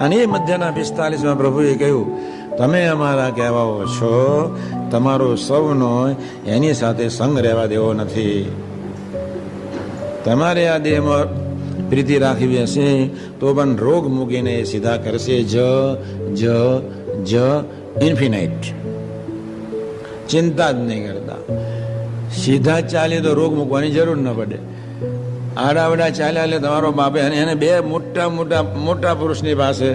અને એ મધ્યના 45માં પ્રભુએ કહ્યું, તમે અમારા કહેવાઓ છો, તમારો સૌનો એની સાથે સંગ રહેવા દેવો નથી. તમારે આ દેહમાં પ્રીતિ રાખવી હશે તો પણ રોગ મૂકીને સીધા કરશે જ જ જ ઇન્ફિનાઇટ. ચિંતા જ નહીં કરતા. સીધા ચાલીએ તો રોગ મૂકવાની જરૂર ન પડે. આડાવડા ચાલ્યા એટલે તમારો બાપે એને બે મોટા પુરુષની પાસે,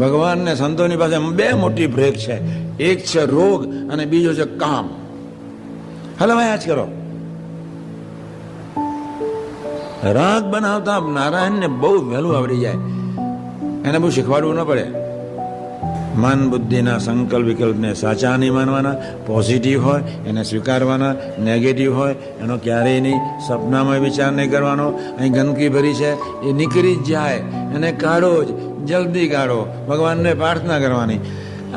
ભગવાન ને સંતોની પાસે બે મોટી બ્રેક છે. એક છે રોગ અને બીજો છે કામ. હલવાયા જ કરો. રાગ બનાવતા નારાયણને બહુ વહેલું આવડી જાય, એને બહુ શીખવાડવું ન પડે. મન બુદ્ધિના સંકલ્પ વિકલ્પને સાચા નહીં માનવાના, પોઝિટિવ હોય એને સ્વીકારવાના, નેગેટિવ હોય એનો ક્યારેય નહીં, સપનામાં વિચાર નહીં કરવાનો. અહીં ગંદકી ભરી છે એ નીકળી જ જાય, એને કાઢો જ, જલ્દી કાઢો. ભગવાનને પ્રાર્થના કરવાની.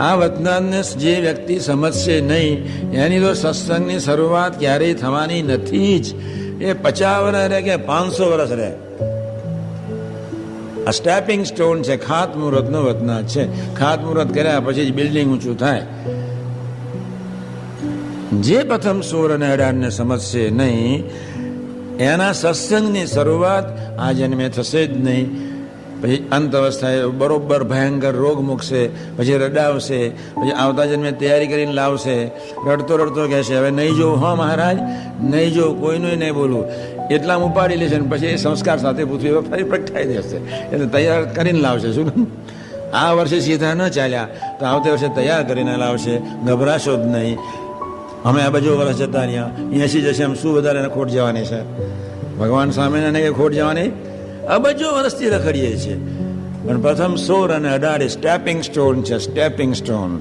આ વતનાને જે વ્યક્તિ સમજશે નહીં એની તો સત્સંગની શરૂઆત ક્યારેય થવાની નથી જ. એ 50 વર્ષ રહે કે 500 વર્ષ રહે, આ સ્ટેપિંગ સ્ટોન છે. ખાતમુહૂર્તનો વતના છે. ખાતમુહૂર્ત કર્યા પછી જ બિલ્ડિંગ ઊંચું થાય. જે પ્રથમ 16 અને 18 સમજશે નહીં એના સત્સંગની શરૂઆત આ જન્મે થશે જ નહીં. પછી અંત અવસ્થાએ બરોબર ભયંકર રોગ મૂકશે, પછી રડાવશે, પછી આવતા જન્મે તૈયારી કરીને લાવશે. રડતો રડતો કહેશે, હવે નહીં જોવું, હો મહારાજ નહીં જોવું, કોઈનું નહીં બોલું. એટલામ ઉપાડી લેશે ને પછી એ સંસ્કાર સાથે પૃથ્વી પર ફરી પ્રગટાઈ દેશે. એટલે તૈયાર કરીને લાવશે. શું આ વર્ષે સીધા ન ચાલ્યા તો આવતે વર્ષે તૈયાર કરીને લાવશે. ગભરાશો જ નહીં. અમે આ બાજુ વર્ષ જતા રહ્યા, 80 જશે, એમ શું વધારે ખોટ જવાની છે? ભગવાન સામે કે ખોટ જવાની? અબજો વર્ષથી રખડીએ છીએ. પણ પ્રથમ 16 અને 18 સ્ટેપિંગ સ્ટોન છે. Stepping stone.